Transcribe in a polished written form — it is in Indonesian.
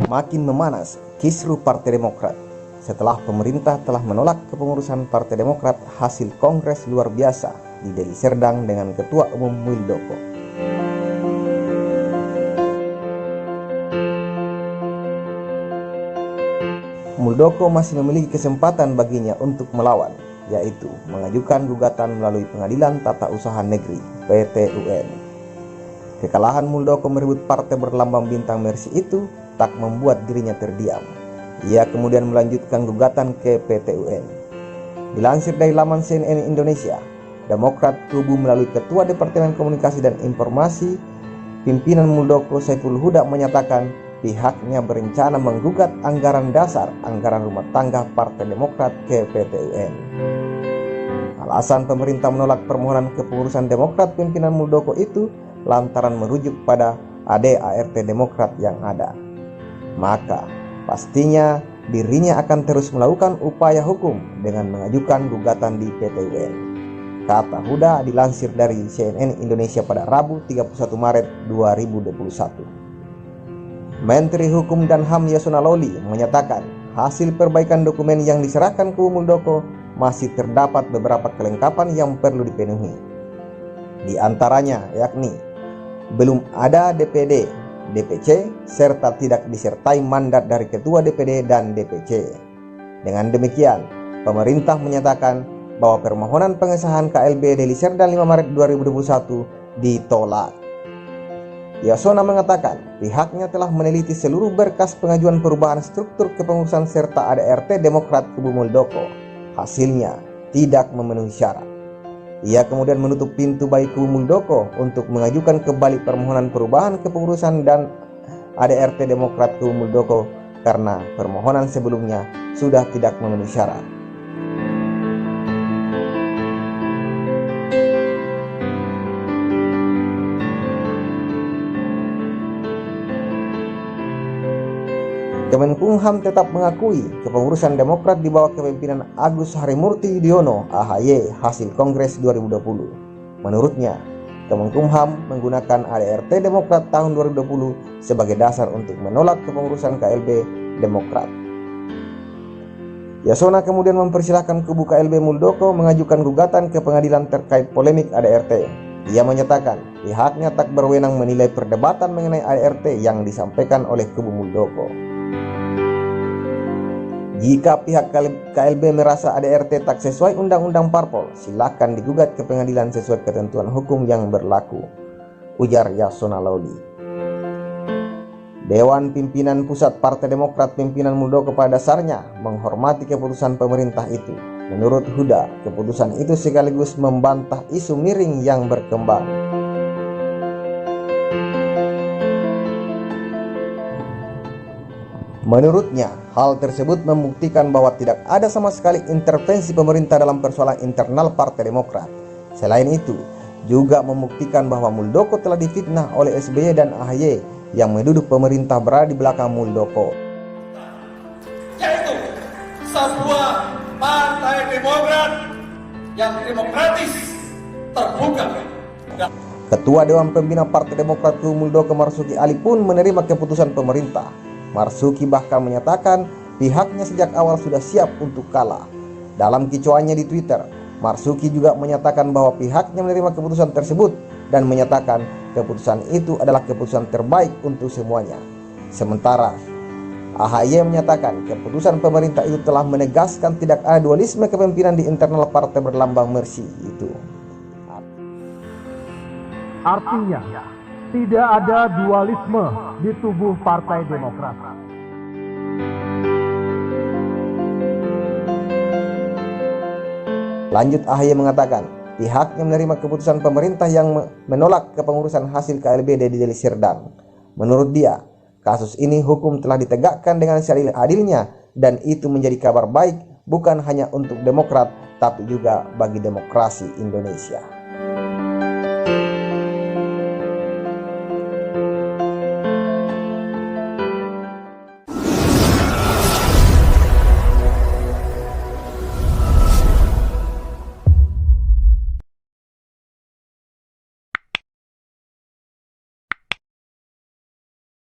Makin memanas kisruh Partai Demokrat setelah pemerintah telah menolak kepengurusan Partai Demokrat hasil kongres luar biasa di Deli Serdang dengan Ketua Umum Muldoko. Muldoko masih memiliki kesempatan baginya untuk melawan, yaitu mengajukan gugatan melalui Pengadilan Tata Usaha Negeri (PT-UN). Kekalahan Muldoko merebut partai berlambang bintang Mercy itu tak membuat dirinya terdiam. Ia kemudian melanjutkan gugatan ke PT-UN. Dilansir dari laman CNN Indonesia, Demokrat Kubu melalui Ketua Departemen Komunikasi dan Informasi, pimpinan Muldoko Saiful Huda menyatakan pihaknya berencana menggugat anggaran dasar anggaran rumah tangga Partai Demokrat ke PT-UN. Alasan pemerintah menolak permohonan kepengurusan Demokrat pimpinan Muldoko itu lantaran merujuk pada ADART Demokrat yang ada. Maka pastinya dirinya akan terus melakukan upaya hukum dengan mengajukan gugatan di PT-UN, kata Huda dilansir dari CNN Indonesia pada Rabu 31 Maret 2021. Menteri Hukum dan HAM Yasona Lawli menyatakan hasil perbaikan dokumen yang diserahkan ke Muldoko masih terdapat beberapa kelengkapan yang perlu dipenuhi. Di antaranya yakni belum ada DPD, DPC, serta tidak disertai mandat dari Ketua DPD dan DPC. Dengan demikian, pemerintah menyatakan bahwa permohonan pengesahan KLB Deli Serdang 5 Maret 2021 ditolak. Yasona mengatakan pihaknya telah meneliti seluruh berkas pengajuan perubahan struktur kepengurusan serta ADART Demokrat Kubu Muldoko. Hasilnya tidak memenuhi syarat. Ia kemudian menutup pintu bagi Kubu Muldoko untuk mengajukan kembali permohonan perubahan kepengurusan dan ADART Demokrat Kubu Muldoko karena permohonan sebelumnya sudah tidak memenuhi syarat. Kemenkumham tetap mengakui kepengurusan Demokrat di bawah kepemimpinan Agus Harimurti Yudhoyono (AHY) hasil Kongres 2020. Menurutnya, Kemenkumham menggunakan ADART Demokrat tahun 2020 sebagai dasar untuk menolak kepengurusan KLB Demokrat. Yasona kemudian mempersilahkan kubu KLB Muldoko mengajukan gugatan ke pengadilan terkait polemik ADART. Ia menyatakan pihaknya tak berwenang menilai perdebatan mengenai ADART yang disampaikan oleh kubu Muldoko. Jika pihak KLB merasa ADART tak sesuai Undang-Undang Parpol, silakan digugat ke pengadilan sesuai ketentuan hukum yang berlaku, ujar Yasona Lawli. Dewan Pimpinan Pusat Partai Demokrat pimpinan Muldoko pada dasarnya menghormati keputusan pemerintah itu. Menurut Huda, keputusan itu sekaligus membantah isu miring yang berkembang. Menurutnya, hal tersebut membuktikan bahwa tidak ada sama sekali intervensi pemerintah dalam persoalan internal Partai Demokrat. Selain itu, juga membuktikan bahwa Muldoko telah difitnah oleh SBY dan AHY yang menuduh pemerintah berada di belakang Muldoko. Yaitu sebuah Partai Demokrat yang demokratis, terbuka. Ketua Dewan Pembina Partai Demokrat Kubu Muldoko Marzuki Ali pun menerima keputusan pemerintah. Marzuki bahkan menyatakan pihaknya sejak awal sudah siap untuk kalah. Dalam kicauannya di Twitter, Marzuki juga menyatakan bahwa pihaknya menerima keputusan tersebut dan menyatakan keputusan itu adalah keputusan terbaik untuk semuanya. Sementara AHY menyatakan keputusan pemerintah itu telah menegaskan tidak ada dualisme kepemimpinan di internal partai berlambang Mercy itu. Artinya, tidak ada dualisme di tubuh Partai Demokrat. Lanjut AHY mengatakan, pihaknya menerima keputusan pemerintah yang menolak kepengurusan hasil KLB di Deli Serdang. Menurut dia, kasus ini hukum telah ditegakkan dengan seadil-adilnya dan itu menjadi kabar baik bukan hanya untuk Demokrat tapi juga bagi demokrasi Indonesia.